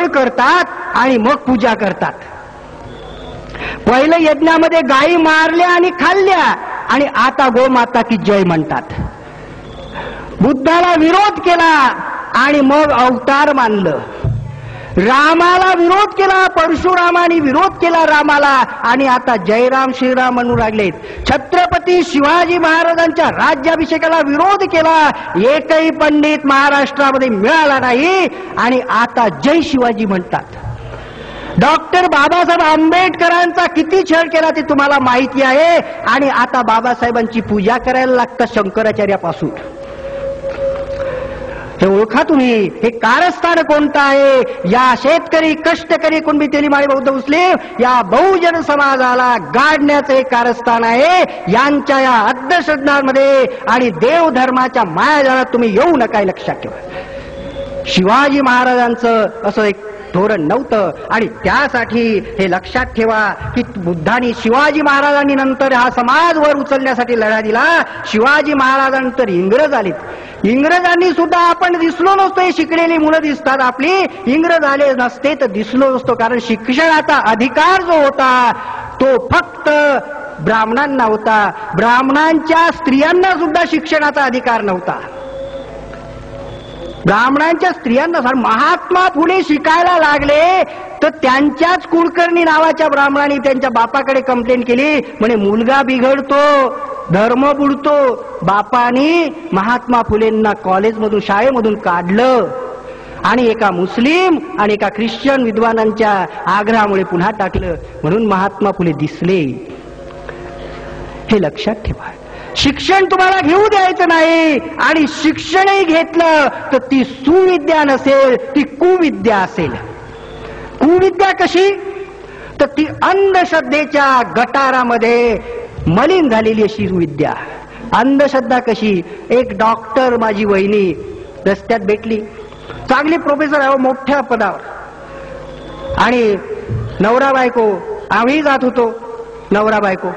करतात आणि मग पूजा करतात. पहिलं यज्ञामध्ये गायी मारल्या आणि खाल्ल्या आणि आता गोमाता की जय म्हणतात. बुद्धाला विरोध केला आणि मग अवतार मानलं. रामाला विरोध केला, परशुरामाने विरोध केला रामाला आणि आता जयराम श्रीराम म्हणून लागलेत. छत्रपती शिवाजी महाराजांच्या राज्याभिषेकाला विरोध केला, एकही पंडित महाराष्ट्रामध्ये मिळाला नाही आणि आता जय शिवाजी म्हणतात. डॉक्टर बाबासाहेब आंबेडकरांचा किती छळ केला ते तुम्हाला माहिती आहे आणि आता बाबासाहेबांची पूजा करायला लागतं शंकराचार्यापासून. हे ओळखा तुम्ही, हे कारस्थान कोणतं आहे. या शेतकरी कष्टकरी कुणबी तेलीमाळी बौद्ध मुस्लिम या बहुजन समाजाला गाडण्याचं हे कारस्थान आहे. यांच्या या अंधश्रद्धांमध्ये आणि देवधर्माच्या मायाजाळात तुम्ही येऊ नका, लक्षात ठेवा. शिवाजी महाराजांचं असं एक धोरण नव्हतं आणि त्यासाठी हे लक्षात ठेवा की बुद्धांनी शिवाजी महाराजांनी नंतर हा समाज वर उचलण्यासाठी लढा दिला. शिवाजी महाराजांनंतर इंग्रज आलेत. इंग्रजांनी सुद्धा आपण दिसलो नसतो. हे शिकलेली मुलं दिसतात आपली, इंग्रज आले नसते तर दिसलो नसतो. कारण शिक्षणाचा अधिकार जो होता तो फक्त ब्राह्मणांना होता. ब्राह्मणांच्या स्त्रियांना सुद्धा शिक्षणाचा अधिकार नव्हता. ब्राह्मणांच्या स्त्रियांना महात्मा फुले शिकायला लागले तर त्यांच्याच कुलकर्णी नावाच्या ब्राह्मणांनी त्यांच्या बापाकडे कंप्लेंट केली, म्हणे मुलगा बिघडतो, धर्म बुडतो. बापानी महात्मा फुलेंना कॉलेजमधून शाळेमधून काढलं आणि एका मुस्लिम आणि एका ख्रिश्चन विद्वानांच्या आग्रहामुळे पुन्हा टाकलं. म्हणून महात्मा फुले दिसले. हे लक्षात ठेवा. शिक्षण तुम्हाला घेऊ द्यायचं नाही आणि शिक्षणही घेतलं तर ती सुविद्या नसेल, ती कुविद्या असेल. कुविद्या कशी तर ती अंधश्रद्धेच्या गटारामध्ये मलिन झालेली अशी विद्या. अंधश्रद्धा कशी, एक डॉक्टर माझी वहिनी रस्त्यात भेटली, चांगली प्रोफेसर आहे, मोठ्या पदावर, आणि नवरा बायको आम्ही जात होतो. नवरा बायको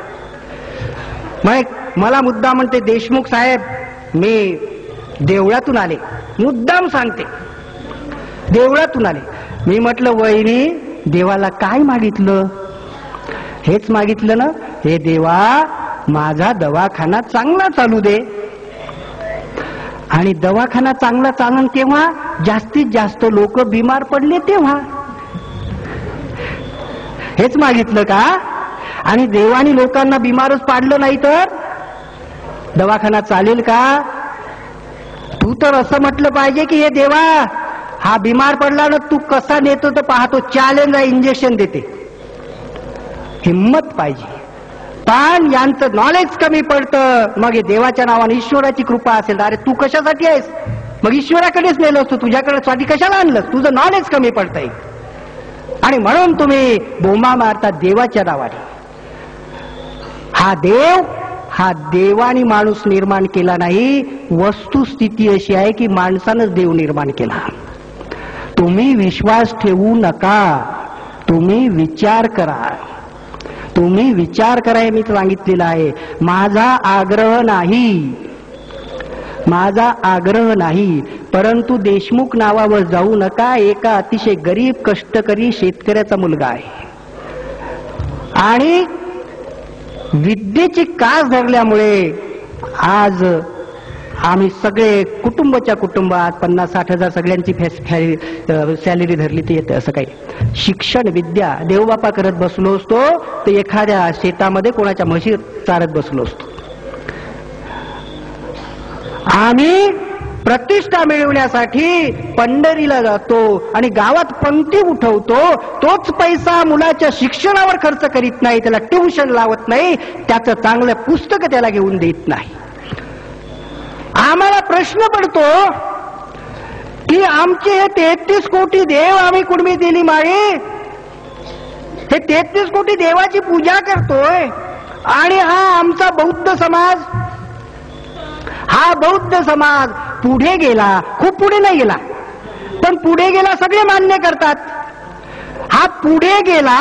मला मुद्दाम म्हणते, देशमुख साहेब मी देवळातून आले, मुद्दाम सांगते देवळातून आले. मी म्हटलं वहिनी देवाला काय मागितलं? हेच मागितलं ना, हे देवा माझा दवाखाना चांगला चालू दे. आणि दवाखाना चांगला चालन केव्हा? जास्तीत जास्त लोक बिमार पडले तेव्हा. हेच मागितलं का? आणि देवानी लोकांना बिमारच पाडलं नाही तर दवाखाना चालेल का? तू तर असं म्हटलं पाहिजे की हे देवा हा बिमार पडला ना, तू कसा नेतो तर पाहतो, चॅलेंज आहे, इंजेक्शन देते. हिम्मत पाहिजे. पण यांचं नॉलेज कमी पडतं. मग हे देवाच्या नावाने ईश्वराची कृपा असेल, अरे तू कशासाठी आहेस? मग ईश्वराकडेच नेलं असतो, तुझ्याकडे साठी कशाला आणलं? तुझं नॉलेज कमी पडतंय आणि म्हणून तुम्ही बोंबा मारता देवाच्या नावाने. हा देवानी माणूस निर्माण केला नाही. वस्तुस्थिती अशी आहे की माणसानंच देव निर्माण केला. तुम्ही विश्वास ठेवू नका, तुम्ही विचार करा. तुम्ही विचार करा हे मी सांगितलेलं आहे. माझा आग्रह नाही, परंतु देशमुख नावावर जाऊ नका. एका अतिशय गरीब कष्टकरी शेतकऱ्याचा मुलगा आहे आणि विद्येची कास धरल्यामुळे आज आम्ही सगळे कुटुंबाच्या कुटुंबात 50-60 हजार सगळ्यांची सॅलरी धरली ते येते. असं काही शिक्षण विद्या देवबापा करत बसलो असतो तर एखाद्या शेतामध्ये कोणाच्या म्हशी चारत बसलो असतो. आम्ही प्रतिष्ठा मिळवण्यासाठी पंढरीला जातो आणि गावात पंक्ती उठवतो. तोच पैसा मुलाच्या शिक्षणावर खर्च करीत नाही, त्याला ट्युशन लावत नाही, त्याचं चांगलं पुस्तक त्याला घेऊन देत नाही. आम्हाला प्रश्न पडतो की आमचे हे 33 कोटी देव आम्ही कुणबी तेलीमाळी हे 33 कोटी देवाची पूजा करतोय आणि हा आमचा बौद्ध समाज पुढे गेला. खूप पुढे नाही गेला पण पुढे गेला, सगळे मान्य करतात. हा पुढे गेला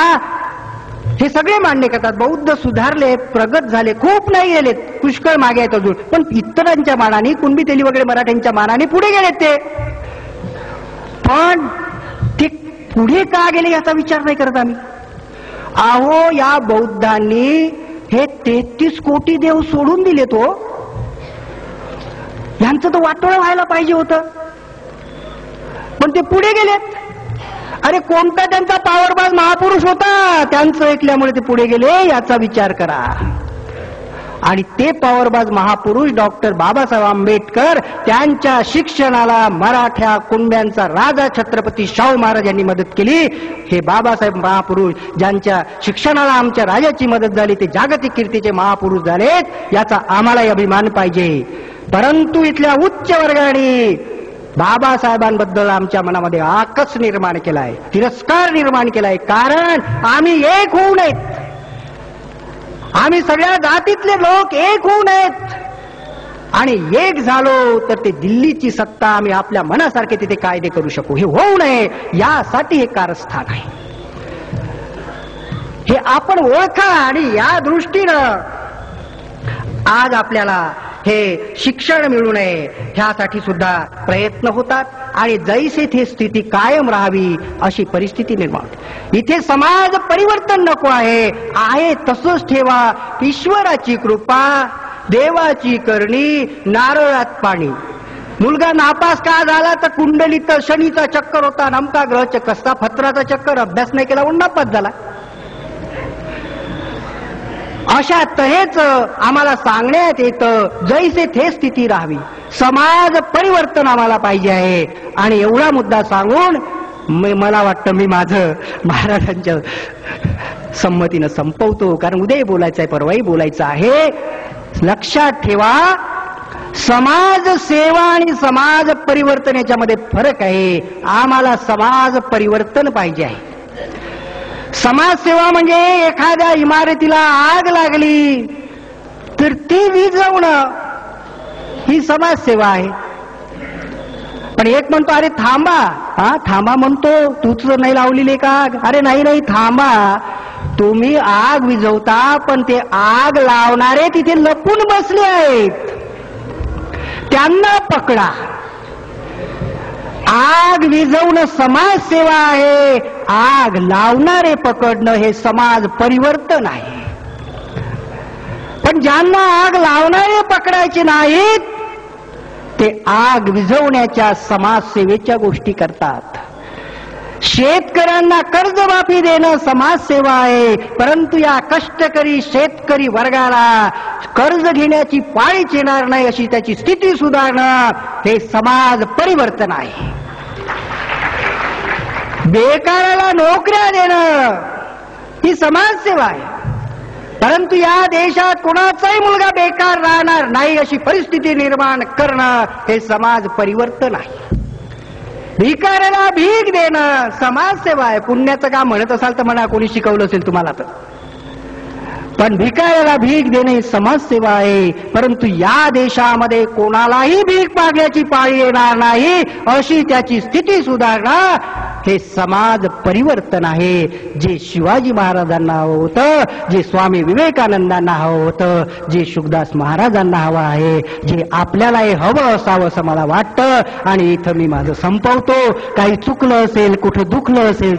हे सगळे मान्य करतात. बौद्ध सुधारले, प्रगत झाले, खूप नाही गेलेत, पुष्कळ मागे आहेत अजून, पण इतरांच्या मानाने कुणबी तेली वगैरे मराठ्यांच्या मानाने पुढे गेलेत ते. पण पुढे का गेले याचा विचार नाही करत आम्ही. अहो, या बौद्धांनी हे 33 कोटी देव सोडून दिले तो. यांचं तर वाटोळं व्हायला पाहिजे होतं, पण ते पुढे गेलेत. अरे, कोणता त्यांचा पावरबाज महापुरुष होता, त्यांचं ऐकल्यामुळे ते पुढे गेले याचा विचार करा. आणि ते पावरबाज महापुरुष डॉक्टर बाबासाहेब आंबेडकर, त्यांच्या शिक्षणाला मराठा कुंड्यांचा राजा छत्रपती शाहू महाराज यांनी मदत केली. हे बाबासाहेब महापुरुष ज्यांच्या शिक्षणाला आमच्या राजाची मदत झाली, ते जागतिक कीर्तीचे महापुरुष झालेत, याचा आम्हालाही अभिमान पाहिजे. परंतु इथल्या उच्च वर्गाने बाबासाहेबांबद्दल आमच्या मनामध्ये आकस निर्माण केलाय, तिरस्कार निर्माण केलाय. कारण आम्ही एक होऊ नयेत, आम्ही सगळ्या जातीतले लोक एक होऊ नयेत, आणि एक झालो तर ते दिल्लीची सत्ता आम्ही आपल्या मनासारखे तिथे कायदे करू शकू. हे होऊ नये यासाठी हे कारस्थान आहे. हे आपण ओळखा, आणि या दृष्टीनं आज आपल्याला हे शिक्षण मिळू नये ह्यासाठी सुद्धा प्रयत्न होतात. आणि जैसे थे स्थिती कायम राहावी अशी परिस्थिती निर्माण होते. इथे समाज परिवर्तन नको आहे तसंच ठेवा. ईश्वराची कृपा, देवाची करणी, नारळात पाणी. मुलगा नापास का झाला तर कुंडलीत शनीचा चक्कर होता, नमका ग्रह चक्कर असता, फत्राचा चक्कर, अभ्यास नाही केला म्हणून नापास झाला. अशा तहेच आम्हाला सांगण्यात येतं, जैसे थे स्थिती राहावी. समाज परिवर्तन आम्हाला पाहिजे आहे. आणि एवढा मुद्दा सांगून मला वाटतं मी माझं महाराजांच्या संमतीनं संपवतो, कारण उद्याही बोलायचं आहे, परवाही बोलायचं आहे. लक्षात ठेवा, समाज सेवा आणि समाज परिवर्तन याच्यामध्ये फरक आहे. आम्हाला समाज परिवर्तन पाहिजे आहे. समाजसेवा म्हणजे एखाद्या इमारतीला आग लागली तर ती विझवणं, ही समाजसेवा आहे. पण एक म्हणतो, अरे थांबा, थांबा म्हणतो, तूच नाही लावलेली का आग? अरे नाही, थांबा, तुम्ही आग विझवता, पण ते आग लावणारे तिथे लपून बसले आहेत, त्यांना पकडा. आग विझवणं समाजसेवा आहे, आग लावणारे पकडणं हे समाज परिवर्तन आहे. पण ज्यांना आग लावणारे पकडायचे नाहीत, ते आग विझवण्याच्या समाजसेवेच्या गोष्टी करतात. शेतकऱ्यांना कर्जमाफी देणं समाजसेवा आहे, परंतु या कष्टकरी शेतकरी वर्गाला कर्ज घेण्याची पाळीच येणार नाही अशी त्याची स्थिती सुधारणं हे समाज परिवर्तन आहे. बेकाराला नोकऱ्या देणं ही समाजसेवा आहे, परंतु या देशात कोणाचाही मुलगा बेकार राहणार नाही अशी परिस्थिती निर्माण करणं हे समाज परिवर्तन आहे. भिकाऱ्याला भीक देणं समाजसेवा आहे. पुण्याचं काम म्हणत असाल तर म्हणा, कोणी शिकवलं असेल तुम्हाला तर. पण भिकाऱ्याला भीक देणे ही समाजसेवा आहे, परंतु या देशामध्ये कोणालाही भीक मागण्याची पाळी येणार नाही अशी त्याची स्थिती सुधारणं हे समाज परिवर्तन आहे. जे शिवाजी महाराजांना हवं होतं, जे स्वामी विवेकानंदांना हवं होतं, जे शुकदास महाराजांना हवं आहे, जे आपल्याला हे हवं असावं असं मला वाटतं. आणि इथं मी माझं संपवतो. काही चुकलं असेल, कुठं दुखलं असेल